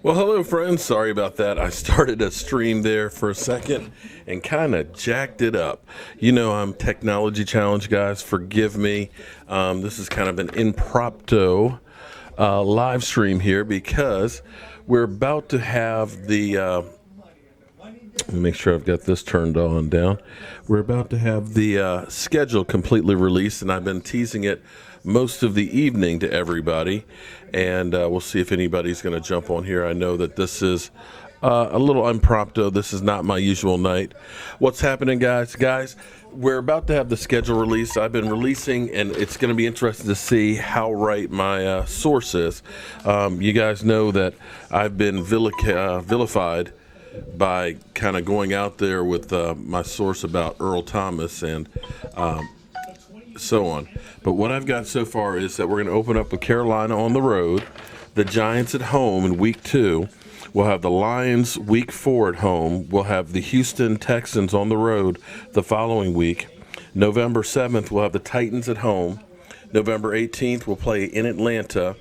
Well, hello, friends. Sorry about that. I started a stream there for a second and kind of jacked it up. You know, I'm technology challenged, guys. Forgive me. This is kind of an impromptu live stream here because we're about to have let me make sure I've got this turned on down. We're about to have the schedule completely released, and I've been teasing it most of the evening to everybody, and we'll see if anybody's going to jump on here. I know that this is a little impromptu. This is not my usual night. What's happening, guys? We're about to have the schedule released. I've been releasing, and it's going to be interesting to see how right my source is. You guys know that I've been vilified by kind of going out there with my source about Earl Thomas and so on. But what I've got so far is that we're going to open up with Carolina on the road, the Giants at home in week 2. We'll have the Lions week 4 at home. We'll have the Houston Texans on the road the following week. November 7th, we'll have the Titans at home. November 18th, we'll play in Atlanta.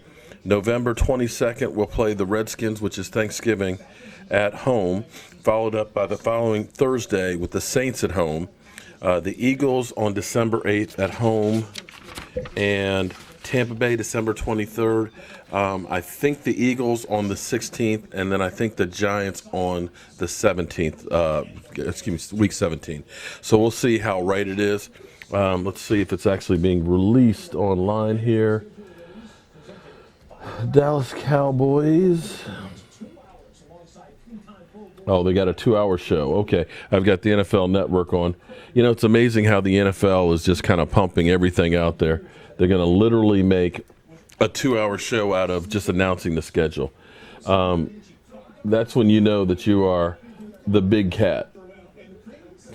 November 22nd, we'll play the Redskins, which is Thanksgiving, at home, followed up by the following Thursday with the Saints at home. The Eagles on December 8th at home, and Tampa Bay December 23rd. I think the Eagles on the 16th, and then I think the Giants on the 17th, week 17. So we'll see how right it is. Let's see if it's actually being released online here. Dallas Cowboys. Oh, they got a 2-hour show. Okay, I've got the NFL Network on. You know, it's amazing how the NFL is just kind of pumping everything out there. They're going to literally make a 2-hour show out of just announcing the schedule. That's when you know that you are the big cat.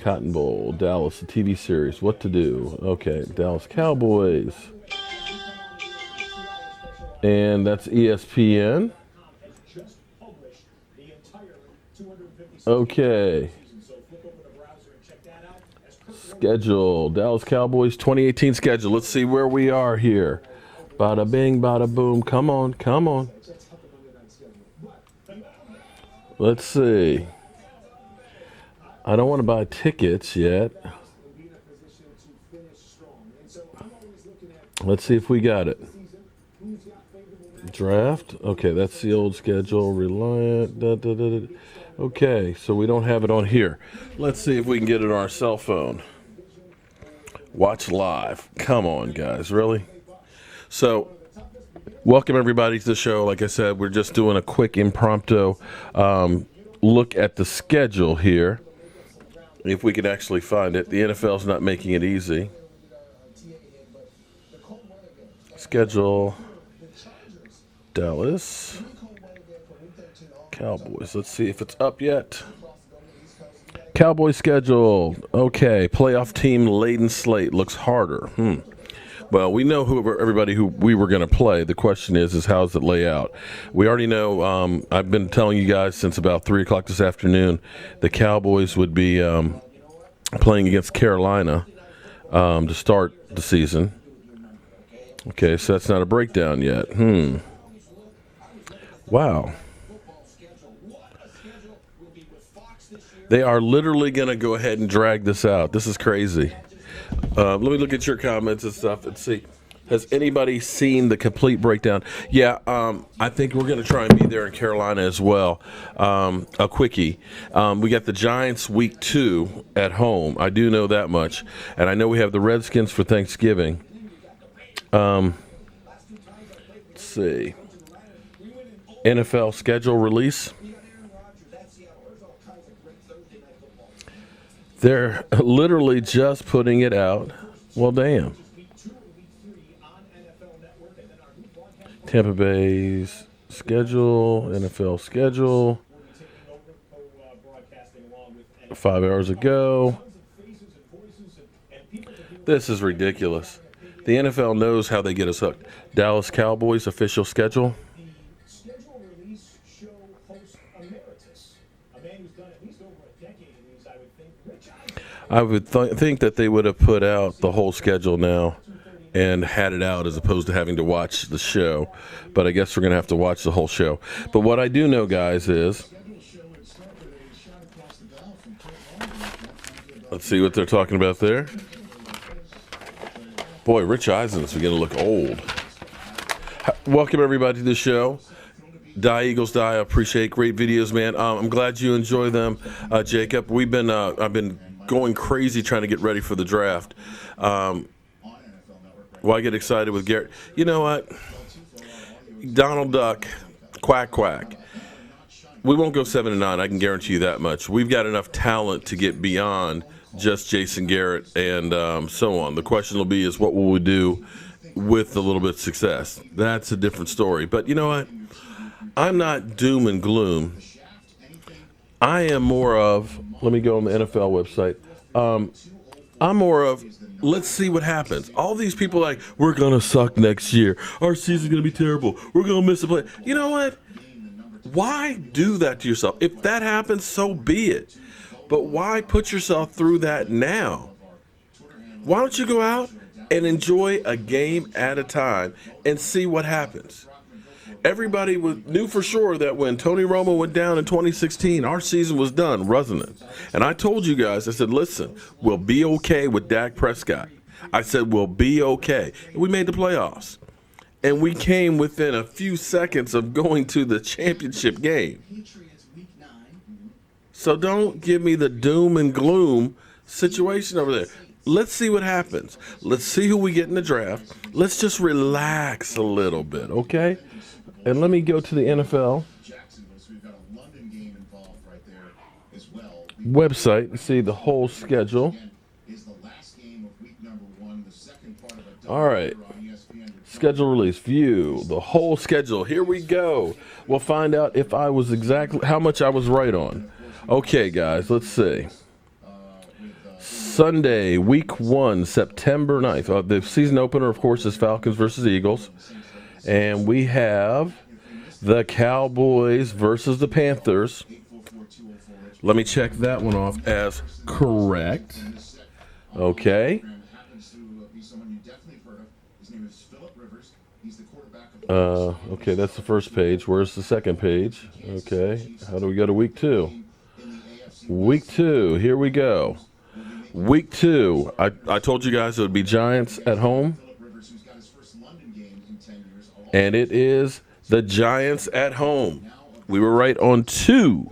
Cotton Bowl, Dallas, the TV series, what to do. Okay, Dallas Cowboys. And that's ESPN. Okay. Schedule. Dallas Cowboys 2018 schedule. Let's see where we are here. Bada bing, bada boom. Come on. Let's see. I don't want to buy tickets yet. Let's see if we got it. Draft. Okay, that's the old schedule. Reliant. Okay, so we don't have it on here. Let's see if we can get it on our cell phone. Watch live. Come on, guys. Really? So, welcome everybody to the show. Like I said, we're just doing a quick impromptu look at the schedule here. If we can actually find it. The NFL's not making it easy. Schedule. Dallas Cowboys. Let's see if it's up yet. Cowboys schedule. Okay, playoff team laden slate looks harder. Well, we know everybody who we were going to play. The question is how does it lay out? We already know. I've been telling you guys since about 3 o'clock this afternoon, the Cowboys would be playing against Carolina to start the season. Okay, so that's not a breakdown yet. Wow. They are literally going to go ahead and drag this out. This is crazy. Let me look at your comments and stuff and see. Has anybody seen the complete breakdown? Yeah, I think we're going to try and be there in Carolina as well. A quickie. We got the Giants week 2 at home. I do know that much. And I know we have the Redskins for Thanksgiving. Let's see. NFL schedule release. They're literally just putting it out. Well, damn. Tampa Bay's schedule, NFL schedule. 5 hours ago. This is ridiculous. The NFL knows how they get us hooked. Dallas Cowboys official schedule. I would think that they would have put out the whole schedule now. and had it out as opposed to having to watch the show. But I guess we're going to have to watch the whole show. But what I do know, guys, is let's see what they're talking about there. Boy, Rich Eisen's beginning to look old. Welcome, everybody, to the show. Die Eagles Die. I appreciate great videos, man. I'm glad you enjoy them, Jacob. I've been going crazy trying to get ready for the draft. Well, I get excited with Garrett. You know what? Donald Duck, quack, quack. We won't go 7-9. I can guarantee you that much. We've got enough talent to get beyond just Jason Garrett and so on. The question will be is what will we do with a little bit of success? That's a different story. But you know what? I'm not doom and gloom. I am more of, let me go on the NFL website. I'm more of, let's see what happens. All these people like, we're going to suck next year. Our season's going to be terrible. We're going to miss a play. You know what? Why do that to yourself? If that happens, so be it. But why put yourself through that now? Why don't you go out and enjoy a game at a time and see what happens? Everybody knew for sure that when Tony Romo went down in 2016, our season was done, wasn't it? And I told you guys, I said, listen, we'll be okay with Dak Prescott. I said, we'll be okay. And we made the playoffs. And we came within a few seconds of going to the championship game. So don't give me the doom and gloom situation over there. Let's see what happens. Let's see who we get in the draft. Let's just relax a little bit, okay? And let me go to the NFL website and see the whole schedule. All right. Schedule release. View the whole schedule. Here we go. We'll find out if I was exactly how much I was right on. Okay, guys, let's see. Sunday, week 1, September 9th. The season opener, of course, is Falcons versus Eagles. And we have the Cowboys versus the Panthers. Let me check that one off as correct. Okay. Okay, that's the first page. Where's the second page? Okay. How do we go to week 2? Week 2, here we go. Week 2, I told you guys it would be Giants at home. And it is the Giants at home. We were right on 2.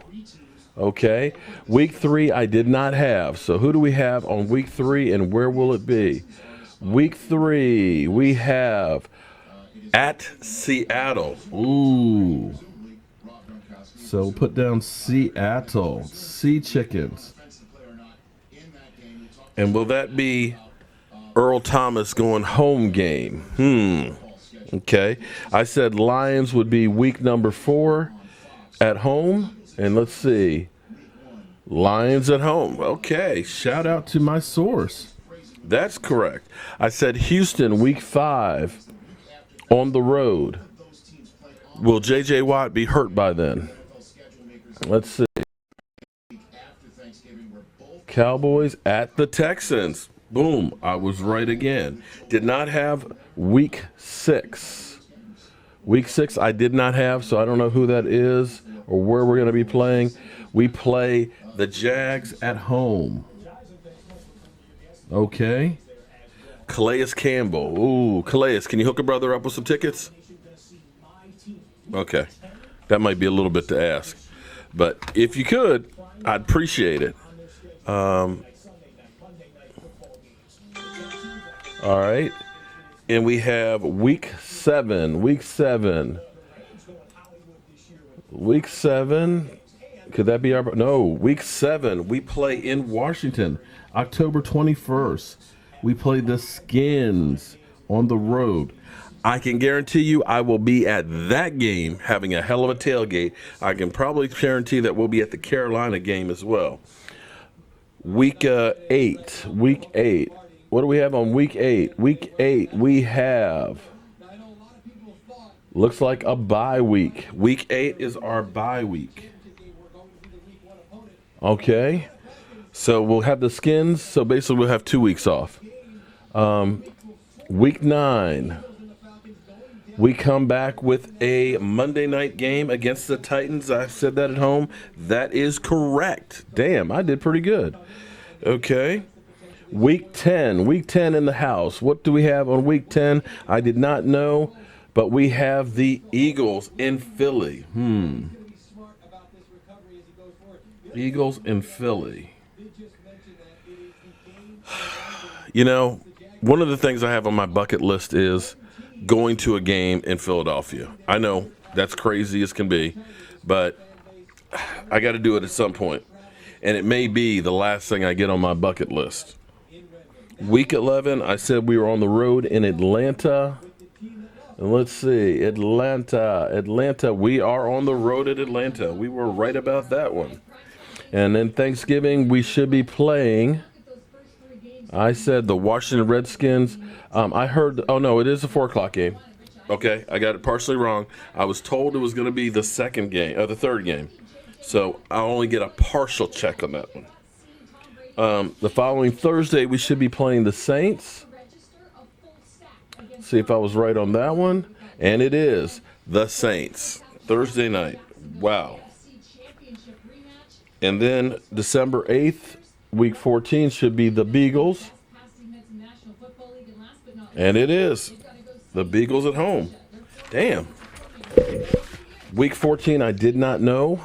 Okay. Week 3, I did not have. So who do we have on week 3 and where will it be? Week 3, we have at Seattle. Ooh. So we'll put down Seattle. Sea Chickens. And will that be Earl Thomas going home game? Okay. I said Lions would be week number 4 at home. And let's see. Lions at home. Okay. Shout out to my source. That's correct. I said Houston week 5 on the road. Will J.J. Watt be hurt by then? Let's see. Cowboys at the Texans. Boom. I was right again. Did not have week 6. Week 6 I did not have, so I don't know who that is or where we're going to be playing. We play the Jags at home. Okay. Calais Campbell. Ooh, Calais, can you hook a brother up with some tickets? Okay. That might be a little bit to ask. But if you could, I'd appreciate it. All right. And we have week 7. Week 7. Week 7. Could that be our... No, week 7. We play in Washington. October 21st. We play the Skins on the road. I can guarantee you I will be at that game having a hell of a tailgate. I can probably guarantee that we'll be at the Carolina game as well. Week 8. Week 8. What do we have on week 8? Week 8, we have... Looks like a bye week. Week 8 is our bye week. Okay. So we'll have the Skins. So basically we'll have 2 weeks off. Week 9. We come back with a Monday night game against the Titans. I said that at home. That is correct. Damn, I did pretty good. Okay. Week 10. Week 10 in the house. What do we have on week 10? I did not know, but we have the Eagles in Philly. Eagles in Philly. You know, one of the things I have on my bucket list is going to a game in Philadelphia. I know that's crazy as can be, but I got to do it at some point. And it may be the last thing I get on my bucket list. Week 11, I said we were on the road in Atlanta. And let's see, Atlanta. We are on the road at Atlanta. We were right about that one. And then Thanksgiving, we should be playing. I said the Washington Redskins. I heard, oh no, it is a 4 o'clock game. Okay, I got it partially wrong. I was told it was going to be the second game, or the third game. So I'll only get a partial check on that one. The following Thursday, we should be playing the Saints. See if I was right on that one. And it is the Saints. Thursday night. Wow. And then December 8th, week 14, should be the Beagles. And it is the Beagles at home. Damn. Week 14, I did not know.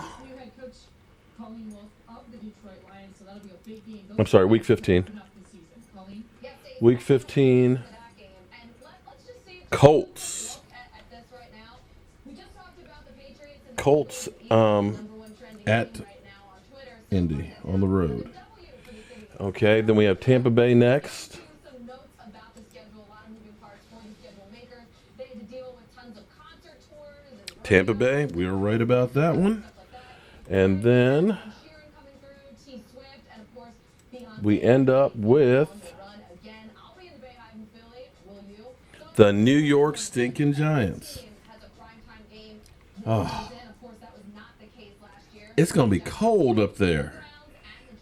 I'm sorry, week 15. Week 15, Colts. Colts at Indy on the road. Okay, then we have Tampa Bay next. Tampa Bay, we were right about that one. And then we end up with the New York stinking Giants. Oh. It's going to be cold up there.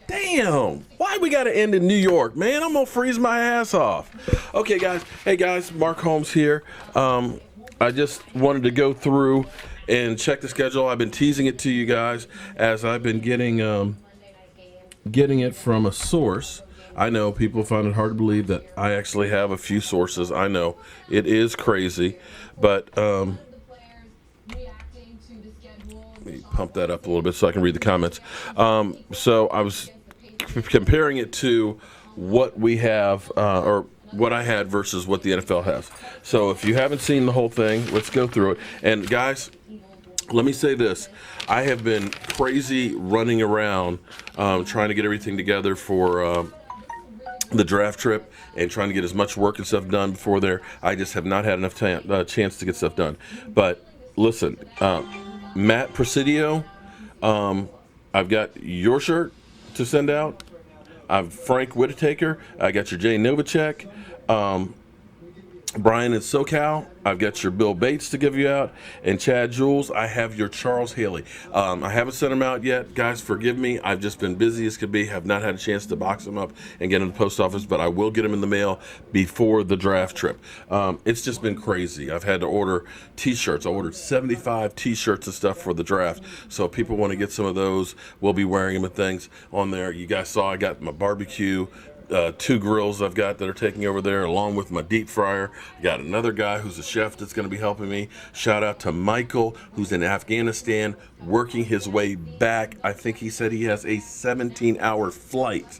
Damn. Why we got to end in New York, man? I'm going to freeze my ass off. Okay, guys. Hey, guys. Mark Holmes here. I just wanted to go through and check the schedule. I've been teasing it to you guys as I've been getting it from a source. I know people find it hard to believe that I actually have a few sources. I know it is crazy, but let me pump that up a little bit so I can read the comments. So I was comparing it to what we have, or what I had versus what the NFL has. So if you haven't seen the whole thing, let's go through it. And guys, let me say this. I have been crazy running around trying to get everything together for the draft trip and trying to get as much work and stuff done before there. I just have not had enough chance to get stuff done. But listen, Matt Presidio, I've got your shirt to send out. I've Frank Whittaker. I got your Jay Novacek. Brian in SoCal, I've got your Bill Bates to give you out. And Chad Jules, I have your Charles Haley. I haven't sent them out yet. Guys, forgive me. I've just been busy as could be. Have not had a chance to box them up and get them to the post office, but I will get them in the mail before the draft trip. It's just been crazy. I've had to order T-shirts. I ordered 75 T-shirts and stuff for the draft. So if people want to get some of those, we'll be wearing them and things on there. You guys saw I got my barbecue. 2 grills I've got that are taking over there, along with my deep fryer. I got another guy who's a chef that's going to be helping me. Shout out to Michael, who's in Afghanistan, working his way back. I think he said he has a 17-hour flight.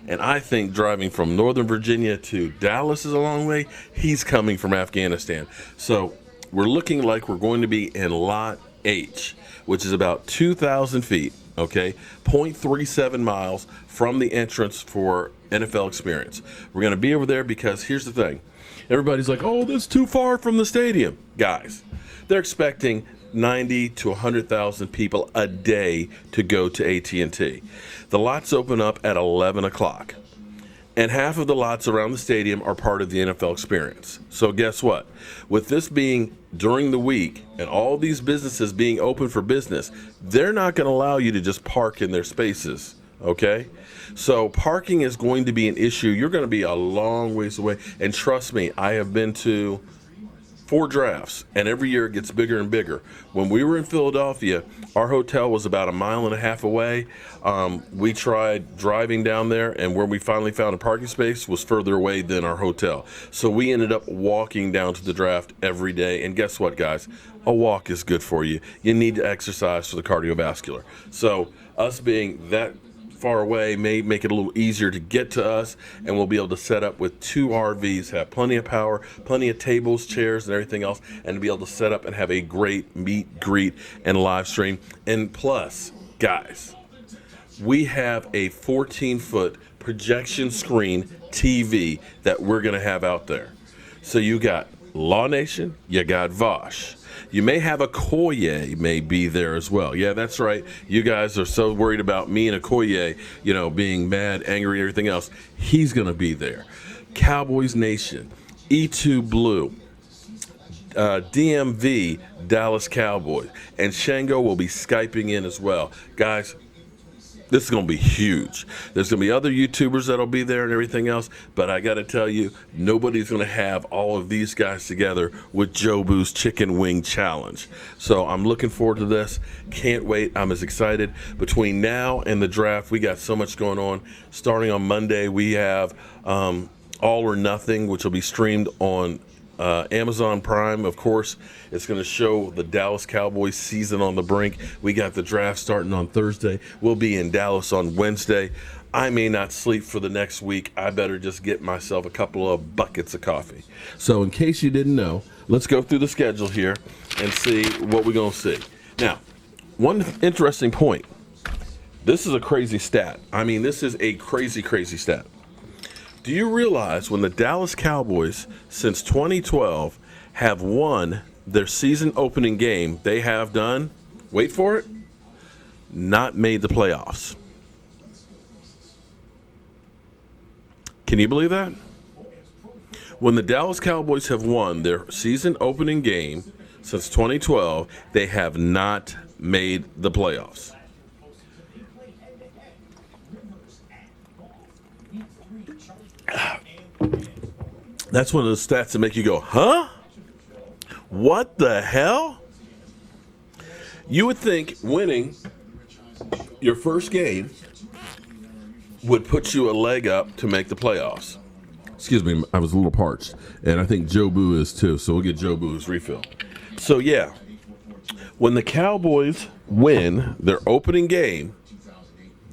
And I think driving from Northern Virginia to Dallas is a long way. He's coming from Afghanistan. So we're looking like we're going to be in Lot H, which is about 2,000 feet. Okay, 0.37 miles from the entrance for NFL Experience. We're going to be over there because here's the thing. Everybody's like, oh, that's too far from the stadium. Guys, they're expecting 90 to 100,000 people a day to go to AT&T. The lots open up at 11 o'clock. And half of the lots around the stadium are part of the NFL Experience. So guess what? With this being during the week and all these businesses being open for business, they're not going to allow you to just park in their spaces, Okay? So parking is going to be an issue. You're going to be a long ways away. And trust me, I have been to 4 drafts, and every year it gets bigger and bigger. When we were in Philadelphia, our hotel was about 1.5 miles away. We tried driving down there, and where we finally found a parking space was further away than our hotel. So we ended up walking down to the draft every day. And guess what, guys? A walk is good for you. You need to exercise for the cardiovascular. So us being that far away may make it a little easier to get to us, and we'll be able to set up with 2 RVs, have plenty of power, plenty of tables, chairs, and everything else, and to be able to set up and have a great meet, greet, and live stream. And plus, guys, we have a 14-foot projection screen TV that we're going to have out there. So you got Law Nation, you got Vosh. You may have Okoye may be there as well. Yeah, that's right. You guys are so worried about me and Okoye, being mad, angry, and everything else. He's going to be there. Cowboys Nation, E2 Blue, DMV, Dallas Cowboys, and Shango will be Skyping in as well. Guys, this is going to be huge. There's going to be other YouTubers that'll be there and everything else, but I got to tell you, nobody's going to have all of these guys together with Jobu's Chicken Wing Challenge. So I'm looking forward to this. Can't wait. I'm as excited. Between now and the draft, we got so much going on. Starting on Monday, we have All or Nothing, which will be streamed on Amazon Prime. Of course, it's going to show the Dallas Cowboys season on the brink. We got the draft starting on Thursday. We'll be in Dallas on Wednesday. I may not sleep for the next week. I better just get myself a couple of buckets of coffee. So in case you didn't know, let's go through the schedule here and see what we're going to see. Now, one interesting point. This is a crazy stat. I mean, this is a crazy, crazy stat. Do you realize when the Dallas Cowboys, since 2012, have won their season opening game, they have done, wait for it, not made the playoffs? Can you believe that? When the Dallas Cowboys have won their season opening game since 2012, they have not made the playoffs. That's one of those stats that make you go, huh? What the hell? You would think winning your first game would put you a leg up to make the playoffs. Excuse me, I was a little parched. And I think Jobu is too, so we'll get Jobu's refill. So yeah, when the Cowboys win their opening game,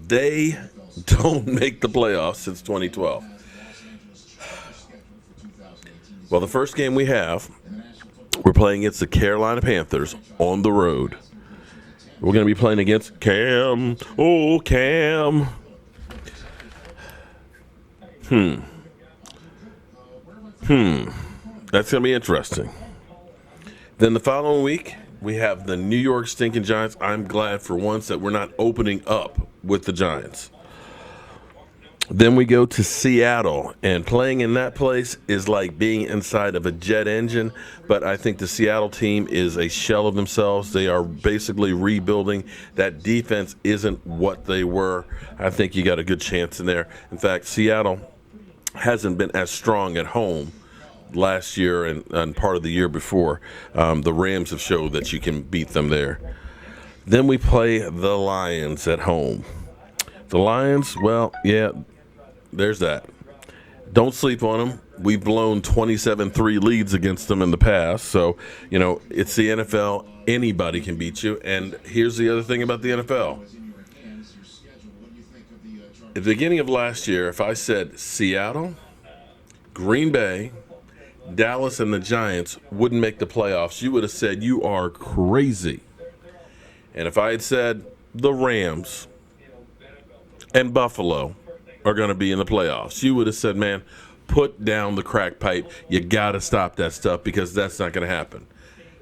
they don't make the playoffs since 2012. Well, the first game we have, we're playing against the Carolina Panthers on the road. We're going to be playing against Cam. Oh, Cam. That's going to be interesting. Then the following week, we have the New York Stinking Giants. I'm glad for once that we're not opening up with the Giants. Then we go to Seattle, and playing in that place is like being inside of a jet engine, but I think the Seattle team is a shell of themselves. They are basically rebuilding. That defense isn't what they were. I think you got a good chance in there. In fact, Seattle hasn't been as strong at home last year and part of the year before. The Rams have showed that you can beat them there. Then we play the Lions at home. The Lions, well, yeah, there's that. Don't sleep on them. We've blown 27-3 leads against them in the past. So, it's the NFL. Anybody can beat you. And here's the other thing about the NFL. At the beginning of last year, if I said Seattle, Green Bay, Dallas, and the Giants wouldn't make the playoffs, you would have said you are crazy. And if I had said the Rams and Buffalo are going to be in the playoffs, you would have said, man, put down the crack pipe. You got to stop that stuff because that's not going to happen.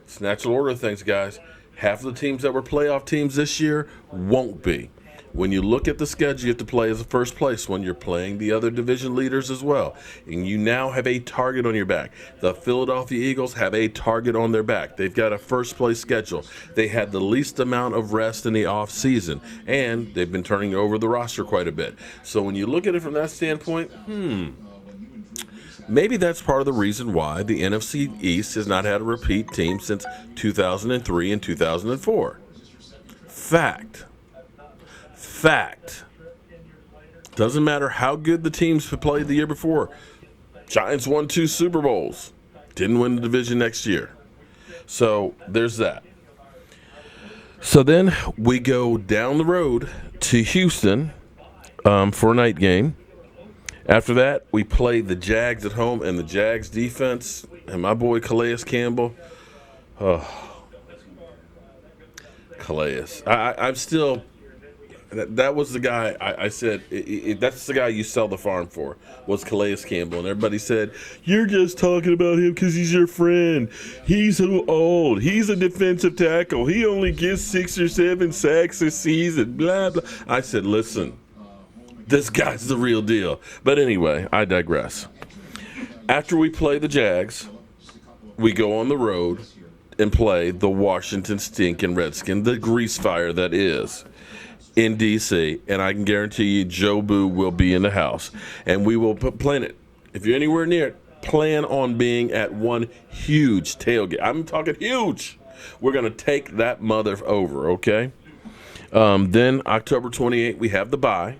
It's natural order of things, guys. Half of the teams that were playoff teams this year won't be. When you look at the schedule, you have to play as a first place when you're playing the other division leaders as well. And you now have a target on your back. The Philadelphia Eagles have a target on their back. They've got a first place schedule. They had the least amount of rest in the off season, and they've been turning over the roster quite a bit. So when you look at it from that standpoint, maybe that's part of the reason why the NFC East has not had a repeat team since 2003 and 2004. Fact. Doesn't matter how good the teams played the year before. Giants won 2 Super Bowls. Didn't win the division next year. So there's that. So then we go down the road to Houston for a night game. After that, we play the Jags at home, and the Jags defense and my boy Calais Campbell. Calais. I'm still... That was the guy I said, that's the guy you sell the farm for, was Calais Campbell. And everybody said, you're just talking about him because he's your friend. He's so old. He's a defensive tackle. He only gets 6 or 7 sacks a season, blah, blah. I said, listen, this guy's the real deal. But anyway, I digress. After we play the Jags, we go on the road and play the Washington stinking Redskins, the grease fire that is, in D.C., and I can guarantee you Joe Boo will be in the house, and we will plan it. If you're anywhere near it, plan on being at one huge tailgate. I'm talking huge. We're going to take that mother over, okay? Then October 28th, we have the bye.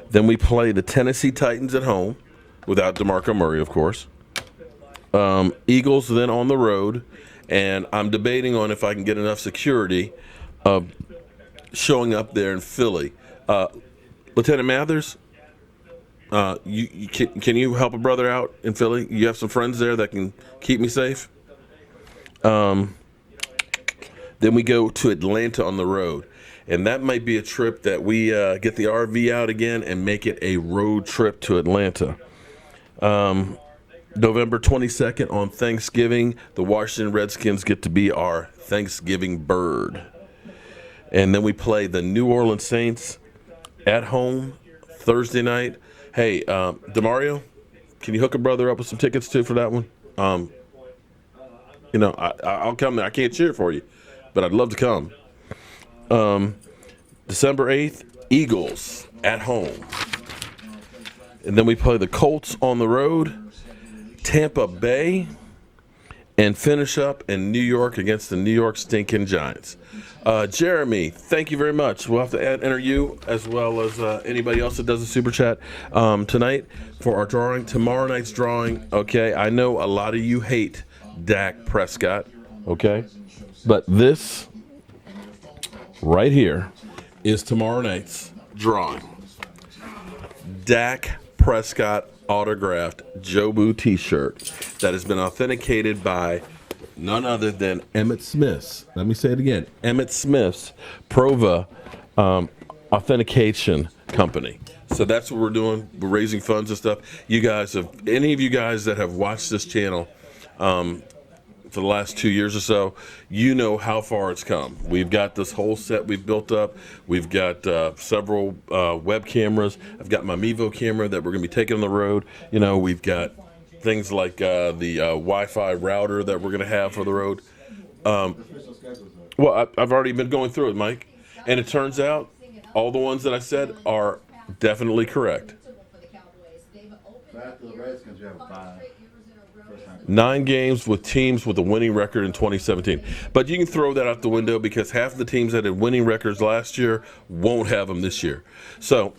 Then we play the Tennessee Titans at home, without DeMarco Murray, of course. Eagles then on the road, and I'm debating on if I can get enough security showing up there in Philly. Lieutenant Mathers, can you help a brother out in Philly? You have some friends there that can keep me safe? Then we go to Atlanta on the road. And that might be a trip that we get the RV out again and make it a road trip to Atlanta. November 22nd on Thanksgiving, the Washington Redskins get to be our Thanksgiving bird. And then we play the New Orleans Saints at home Thursday night. Hey, DeMario, can you hook a brother up with some tickets too for that one? I'll come there. I can't cheer for you, but I'd love to come. December 8th, Eagles at home. And then we play the Colts on the road, Tampa Bay, and finish up in New York against the New York stinking Giants. Jeremy, thank you very much. We'll have to enter you as well as anybody else that does a super chat tonight for our drawing. Tomorrow night's drawing, okay? I know a lot of you hate Dak Prescott, okay? But this right here is tomorrow night's drawing. Dak Prescott autographed Joe Boo t-shirt that has been authenticated by none other than Emmett Smith's. Let me say it again. Emmett Smith's Prova authentication company. So that's what we're doing. We're raising funds and stuff. You guys any of you guys that have watched this channel for the last 2 years or so, you know how far it's come. We've got this whole set we've built up. We've got several web cameras. I've got my Mevo camera that we're going to be taking on the road. We've got things like the Wi-Fi router that we're going to have for the road. Well, I've already been going through it, Mike. And it turns out all the ones that I said are definitely correct. After the Redskins, you have 5. 9 games with teams with a winning record in 2017. But you can throw that out the window because half of the teams that had winning records last year won't have them this year. So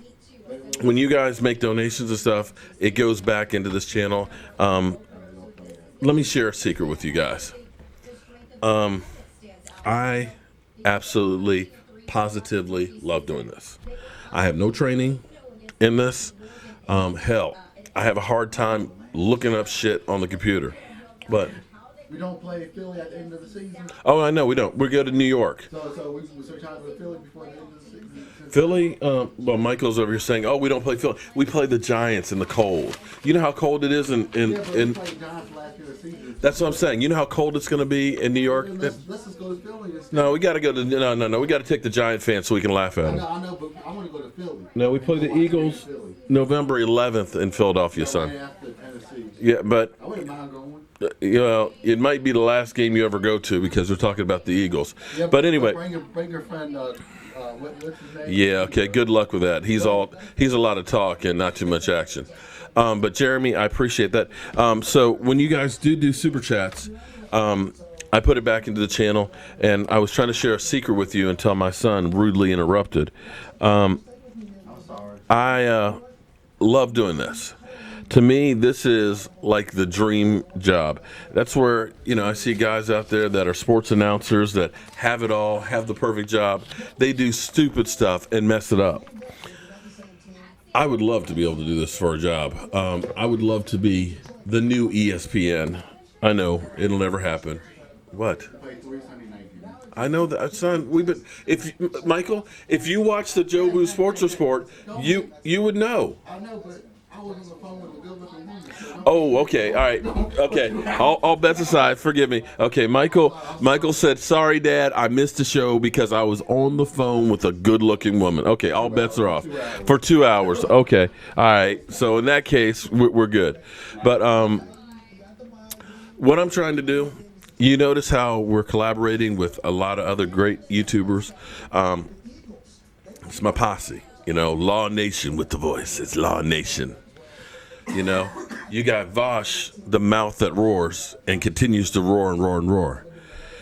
when you guys make donations and stuff, it goes back into this channel. Let me share a secret with you guys. I absolutely, positively love doing this. I have no training in this. Hell, I have a hard time looking up shit on the computer. But We don't play Philly at the end of the season. Oh, I know we don't. We go to New York. So we trying to go to Philly before the end of the season. Philly, well, Michael's over here saying, "Oh, we don't play Philly. We play the Giants in the cold. You know how cold it is in We played Giants last year of the season. That's what I'm saying. You know how cold it's going to be in New York. Let's just go to Philly. No, we got to go to no. We got to take the Giant fans so we can laugh at them. I know, but I want to go to Philly. No, we play the Eagles November 11th in Philadelphia, son. After Tennessee. Yeah, but I wouldn't mind going. it might be the last game you ever go to because we're talking about the Eagles. Yeah, but anyway, bring your friend. What's his name? Yeah, okay. Good luck with that. He's a lot of talk and not too much action. But Jeremy, I appreciate that. So when you guys do super chats, I put it back into the channel, and I was trying to share a secret with you until my son rudely interrupted. I'm sorry. I love doing this. To me, this is like the dream job. That's where, I see guys out there that are sports announcers that have it all, have the perfect job. They do stupid stuff and mess it up. I would love to be able to do this for a job. I would love to be the new ESPN. I know it'll never happen. What? I know that, son. Michael, if you watch the Jobu Sports Report, you would know. I know, but I was on the phone with a good-looking woman. Oh, okay. All right. Okay. All bets aside, forgive me. Okay, Michael said, "Sorry, Dad, I missed the show because I was on the phone with a good-looking woman." Okay, all bets are off. For 2 hours. Okay. All right. So in that case, we're good. But what I'm trying to do, you notice how we're collaborating with a lot of other great YouTubers. It's my posse. Law Nation with the voice. It's Law Nation. You got Vosh, the mouth that roars and continues to roar and roar and roar.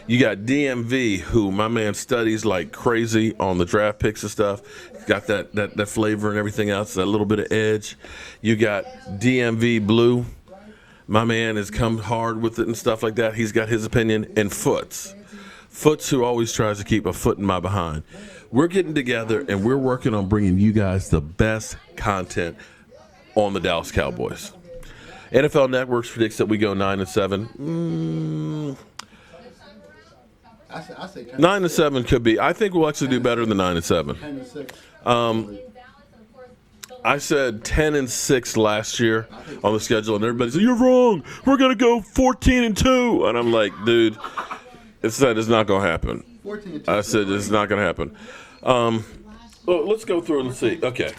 You got DMV, who my man studies like crazy on the draft picks and stuff. Got that flavor and everything else, that little bit of edge. You got DMV Blue. My man has come hard with it and stuff like that. He's got his opinion. And Foots, who always tries to keep a foot in my behind. We're getting together and we're working on bringing you guys the best content on the Dallas Cowboys. NFL Networks predicts that we go 9-7. I say 9-7 could be. I think we'll actually do better than 9-7. 10-6. I said 10-6 last year on the schedule, and everybody said, "You're wrong. We're gonna go 14-2." And I'm like, dude, it's not gonna happen. I said it's not gonna happen. Well, let's go through and see. Okay.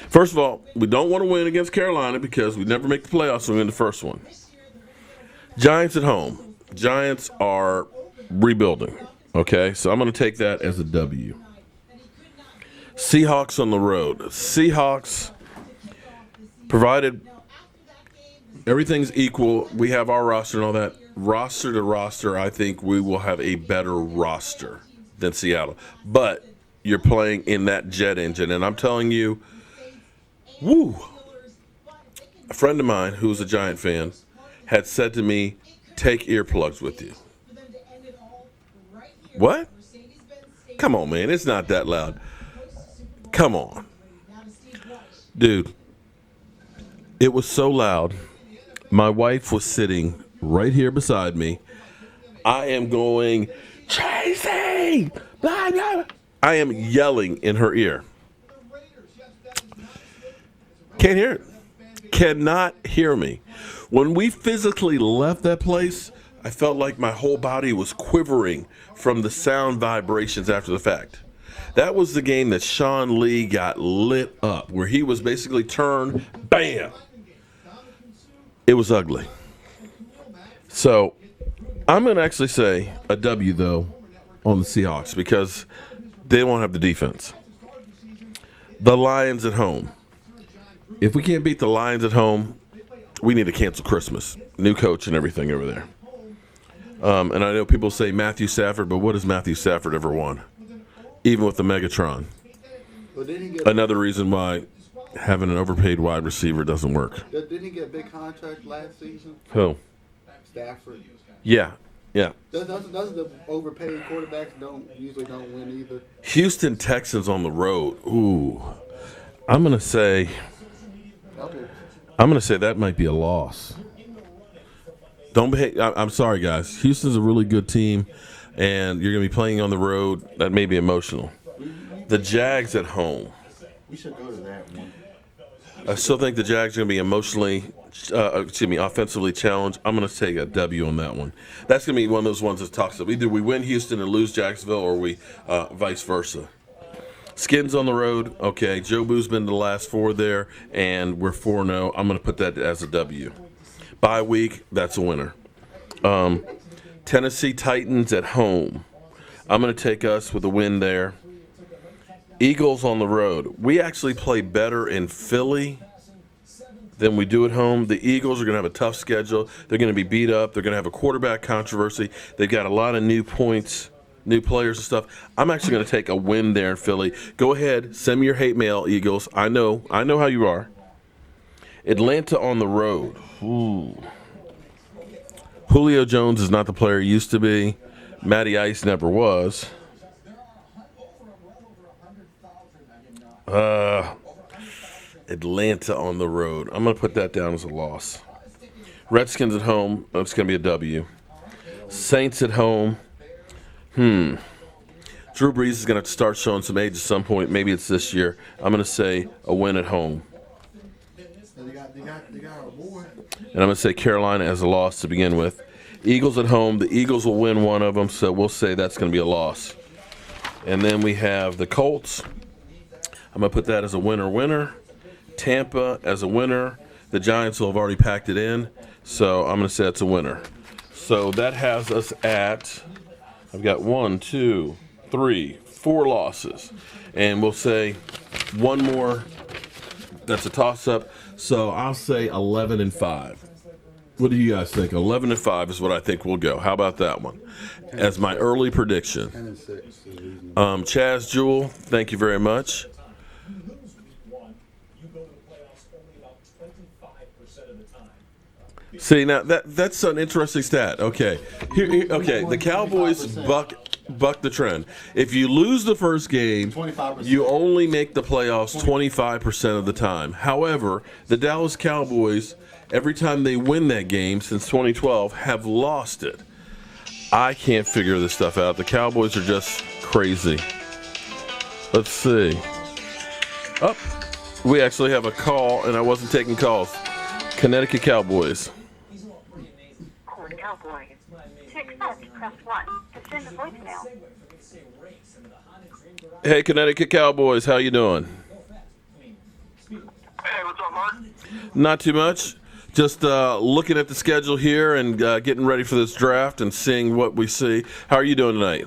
First of all, we don't want to win against Carolina because we never make the playoffs, so we win the first one. Giants at home. Giants are rebuilding. Okay, so I'm going to take that as a W. Seahawks on the road. Seahawks, provided everything's equal, we have our roster and all that. Roster to roster, I think we will have a better roster than Seattle. But you're playing in that jet engine, and I'm telling you, a friend of mine who's a Giant fan had said to me, "Take earplugs with you." What? Come on, man. It's not that loud. Come on. Dude, it was so loud. My wife was sitting right here beside me. I am going, "Tracy!" Blah, blah. I am yelling in her ear. Can't hear it. Cannot hear me. When we physically left that place, I felt like my whole body was quivering from the sound vibrations after the fact. That was the game that Sean Lee got lit up, where he was basically turned, bam. It was ugly. So I'm going to actually say a W, though, on the Seahawks because they won't have the defense. The Lions at home. If we can't beat the Lions at home, we need to cancel Christmas. New coach and everything over there. And I know people say Matthew Stafford, but what has Matthew Stafford ever won? Even with the Megatron. Another reason why having an overpaid wide receiver doesn't work. Didn't he get a big contract last season? Who? Stafford. Yeah. Doesn't the overpaid quarterbacks usually don't win either? Houston Texans on the road. Ooh. I'm gonna say that might be a loss. Don't behave. I'm sorry, guys. Houston's a really good team, and you're going to be playing on the road. That may be emotional. The Jags at home. We should go to that one. I still think the Jags are going to be offensively challenged. I'm going to take a W on that one. That's going to be one of those ones that talks about either we win Houston and lose Jacksonville, or we vice versa. Skins on the road. Okay, Joe Boo's been to the last 4 there, and we're 4-0. I'm going to put that as a W. Bye week, that's a winner. Tennessee Titans at home. I'm going to take us with a win there. Eagles on the road. We actually play better in Philly than we do at home. The Eagles are going to have a tough schedule. They're going to be beat up. They're going to have a quarterback controversy. They've got a lot of new points, new players and stuff. I'm actually going to take a win there in Philly. Go ahead, send me your hate mail, Eagles. I know how you are. Atlanta on the road. Ooh. Julio Jones is not the player he used to be. Matty Ice never was. Atlanta on the road. I'm going to put that down as a loss. Redskins at home. It's going to be a W. Saints at home. Drew Brees is going to start showing some age at some point. Maybe it's this year. I'm going to say a win at home. They got a boy. And I'm going to say Carolina as a loss to begin with. Eagles at home. The Eagles will win one of them, so we'll say that's going to be a loss. And then we have the Colts. I'm going to put that as a winner. Tampa as a winner. The Giants will have already packed it in, so I'm going to say it's a winner. So that has us at, I've got 1, 2, 3, 4 losses. And we'll say one more. That's a toss-up. So I'll say 11-5. What do you guys think? 11-5 is what I think we'll go. How about that one? As my early prediction. 10-6. Chaz Jewell, thank you very much. See, now that's an interesting stat. Okay, okay. The Cowboys buck the trend. If you lose the first game, 25%. you only make the playoffs 25% of the time. However, the Dallas Cowboys, every time they win that game since 2012, have lost it. I can't figure this stuff out. The Cowboys are just crazy. Let's see. Oh, we actually have a call, and I wasn't taking calls. Connecticut Cowboys. Cowboys. To accept, press 1. To send a voicemail. Hey, Connecticut Cowboys, how you doing? Hey, what's up, Mark? Not too much. Just looking at the schedule here and getting ready for this draft and seeing what we see. How are you doing tonight?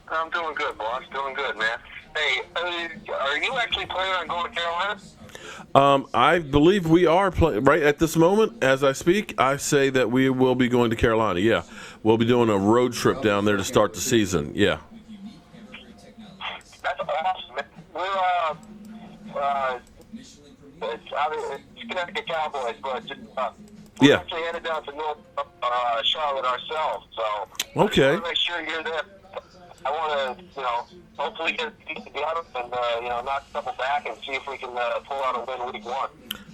I'm doing good, boss. Doing good, man. Hey, are you actually planning on going to Carolina? I believe we are right at this moment. As I speak, I say that we will be going to Carolina. Yeah, we'll be doing a road trip down there to start the season. Yeah. That's awesome, man. It's Connecticut Cowboys, but we're Yeah. actually headed down to North Charlotte ourselves. So Okay. I want to make sure you're there. I want to, hopefully get together and knock a couple back and see if we can pull out a win week 1.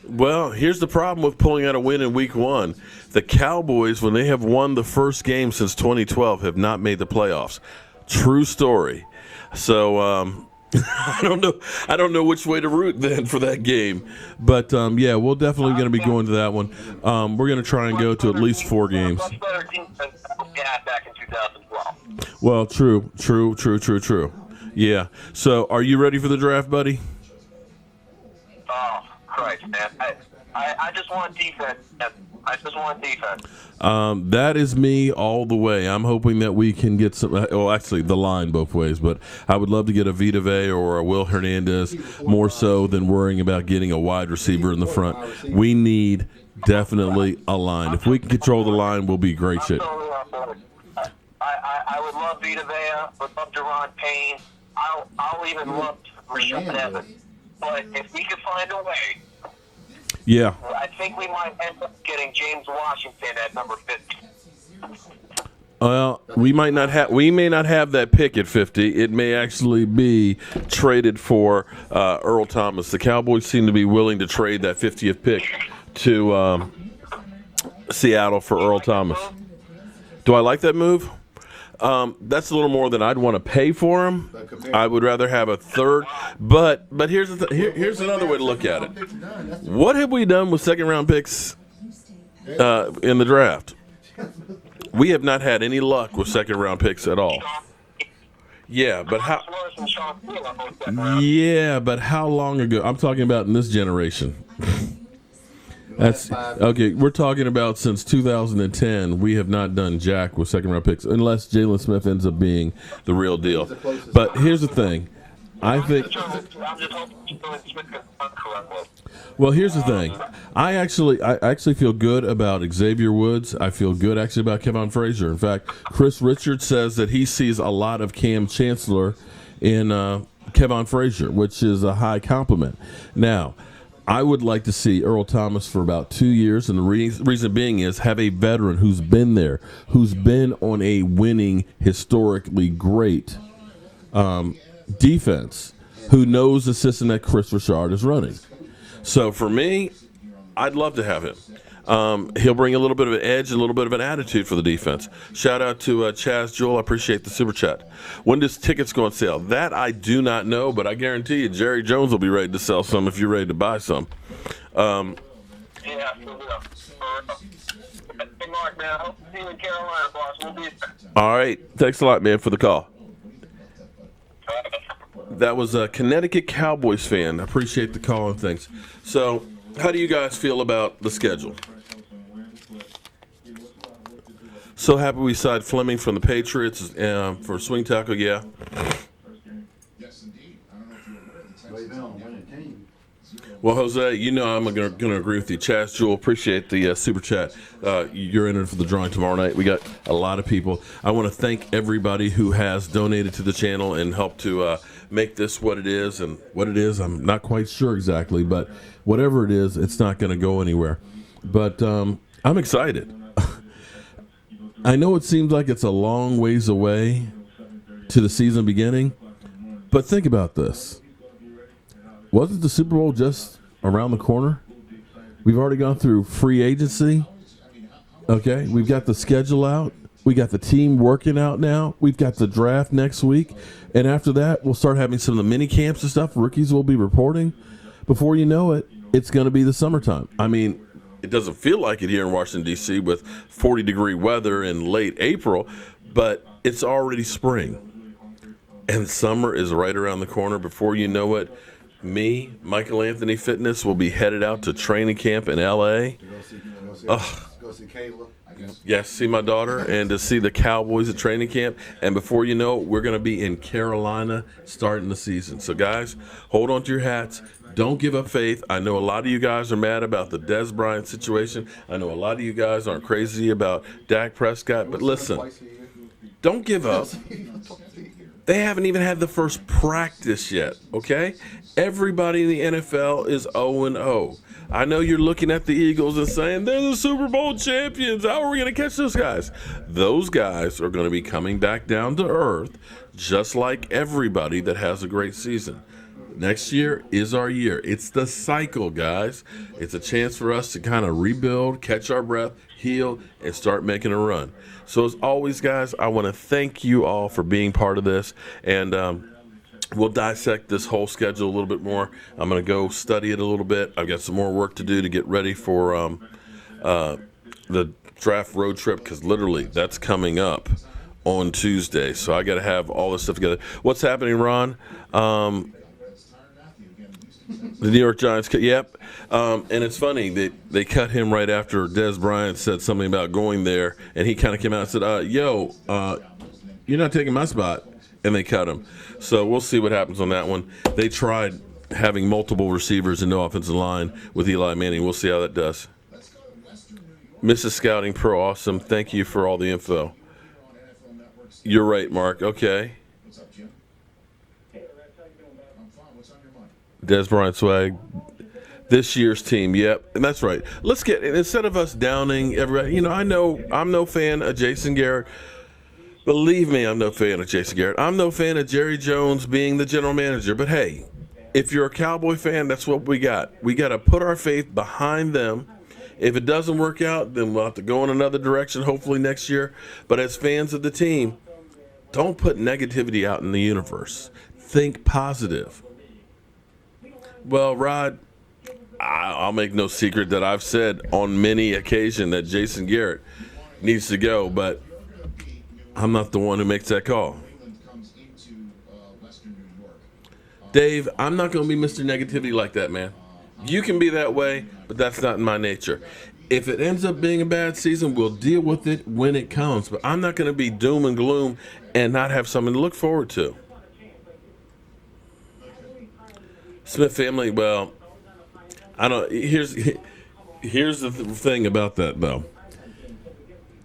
Well, here's the problem with pulling out a win in week 1. The Cowboys, when they have won the first game since 2012, have not made the playoffs. True story. So I don't know which way to root then for that game. But yeah, we're definitely going to be going to that one. We're going to try and go to at least 4 games. Much better team than we had back in 2012. Well, true. Yeah. So, are you ready for the draft, buddy? Oh, Christ, man. I just want defense. I just want defense. That is me all the way. I'm hoping that we can get some. Well, actually, the line both ways. But I would love to get a Vita Vea or a Will Hernandez more so than worrying about getting a wide receiver in the front. We need definitely a line. If we can control the line, we'll be great shape. I would love Vita Vea. Would love Deron Payne. I'll even love Rashad Evans. But if we could find a way, Yeah. I think we might end up getting James Washington at number 50. Well, we may not have that pick at 50. It may actually be traded for Earl Thomas. The Cowboys seem to be willing to trade that 50th pick to Seattle for Earl Thomas. Do I like that move? That's a little more than I'd want to pay for him. I would rather have a third. But here's here's another way to look at it. What have we done with second-round picks in the draft? We have not had any luck with second-round picks at all. Yeah, but how? Yeah, but how long ago? I'm talking about in this generation. That's okay. We're talking about since 2010. We have not done jack with second-round picks unless Jalen Smith ends up being the real deal. But here's the thing. I think. Well, here's the thing. I actually feel good about Xavier Woods. I feel good actually about Kevon Frazier. In fact, Chris Richards says that he sees a lot of Cam Chancellor in Kevon Frazier, which is a high compliment. Now, I would like to see Earl Thomas for about 2 years, and the reason being is have a veteran who's been there, who's been on a winning, historically great defense, who knows the system that Chris Richard is running. So for me, I'd love to have him. He'll bring a little bit of an edge, a little bit of an attitude for the defense. Shout out to Chaz Jewell. I appreciate the super chat. When does tickets go on sale? That I do not know, but I guarantee you Jerry Jones will be ready to sell some if you're ready to buy some. Yeah, Hey, Mark, man. I hope to see you in Carolina, boss. We'll be there. All right. Thanks a lot, man, for the call. That was a Connecticut Cowboys fan. I appreciate the call and things. So, how do you guys feel about the schedule? So happy we signed Fleming from the Patriots for swing tackle. Yeah. Well, Jose, you know I'm going to agree with you. Chaz Jewell, appreciate the super chat. You're in it for the drawing tomorrow night. We got a lot of people. I want to thank everybody who has donated to the channel and helped to make this what it is. And what it is, I'm not quite sure exactly, but whatever it is, it's not going to go anywhere. But I'm excited. I know it seems like it's a long ways away to the season beginning, but think about this. Wasn't the Super Bowl just around the corner? We've already gone through free agency. Okay, we've got the schedule out. We got the team working out now. We've got the draft next week. And after that, we'll start having some of the mini camps and stuff. Rookies will be reporting. Before you know it, it's going to be the summertime. I mean, it doesn't feel like it here in Washington, D.C. with 40-degree weather in late April, but it's already spring. And summer is right around the corner. Before you know it, me, Michael Anthony Fitness, will be headed out to training camp in L.A. Go see Kayla. Yes, see my daughter, and to see the Cowboys at training camp. And before you know it, we're going to be in Carolina starting the season. So, guys, hold on to your hats. Don't give up faith. I know a lot of you guys are mad about the Dez Bryant situation. I know a lot of you guys aren't crazy about Dak Prescott. But listen, don't give up. They haven't even had the first practice yet, okay? Everybody in the NFL is 0-0. I know you're looking at the Eagles and saying, they're the Super Bowl champions. How are we going to catch those guys? Those guys are going to be coming back down to earth, just like everybody that has a great season. Next year is our year. It's the cycle, guys. It's a chance for us to kind of rebuild, catch our breath, heal, and start making a run. So as always, guys, I want to thank you all for being part of this. And we'll dissect this whole schedule a little bit more. I'm going to go study it a little bit. I've got some more work to do to get ready for the draft road trip, because literally that's coming up on Tuesday. So I got to have all this stuff together. What's happening, Ron? The New York Giants, yep. And it's funny that they cut him right after Dez Bryant said something about going there, and he kind of came out and said, you're not taking my spot, and they cut him. So we'll see what happens on that one. They tried having multiple receivers and no offensive line with Eli Manning. We'll see how that does. Mrs. Scouting Pro, awesome. Thank you for all the info. You're right, Mark. Okay. Dez Bryant swag. This year's team, yep, and that's right. Let's get, instead of us downing everybody, I know I'm no fan of Jason Garrett. Believe me, I'm no fan of Jason Garrett. I'm no fan of Jerry Jones being the general manager. But hey, if you're a Cowboy fan, that's what we got. We got to put our faith behind them If it doesn't work out, then we'll have to go in another direction, hopefully next year. But as fans of the team, don't put negativity out in the universe. Think positive. Well, Rod, I'll make no secret that I've said on many occasions that Jason Garrett needs to go, but I'm not the one who makes that call. Dave, I'm not going to be Mr. Negativity like that, man. You can be that way, but that's not in my nature. If it ends up being a bad season, we'll deal with it when it comes. But I'm not going to be doom and gloom and not have something to look forward to. Smith family, well, I don't. Here's the thing about that, though.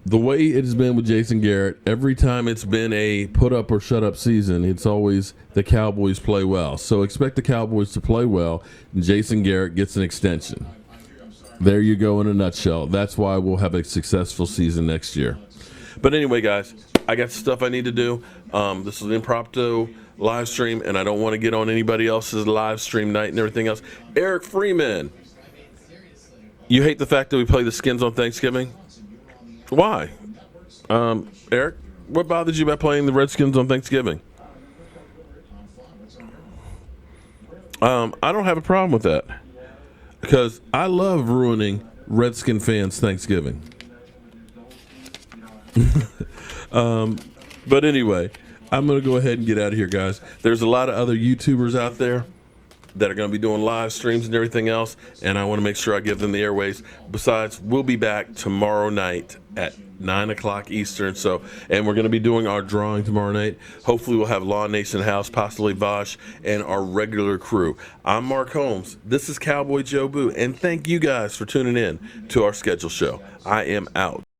The way it has been with Jason Garrett, every time it's been a put up or shut up season, it's always the Cowboys play well. So expect the Cowboys to play well, and Jason Garrett gets an extension. There you go in a nutshell. That's why we'll have a successful season next year. But anyway, guys, I got stuff I need to do. This is an impromptu live stream, and I don't want to get on anybody else's live stream night and everything else. Eric Freeman, you hate the fact that we play the Skins on Thanksgiving? Why? Eric, what bothered you about playing the Redskins on Thanksgiving? I don't have a problem with that because I love ruining Redskin fans' Thanksgiving. But anyway, I'm going to go ahead and get out of here, guys. There's a lot of other YouTubers out there that are going to be doing live streams and everything else, and I want to make sure I give them the airways. Besides, we'll be back tomorrow night at 9 o'clock Eastern, and we're going to be doing our drawing tomorrow night. Hopefully we'll have Law Nation House, possibly Vosh, and our regular crew. I'm Mark Holmes. This is Cowboy Joe Boo, and thank you guys for tuning in to our schedule show. I am out.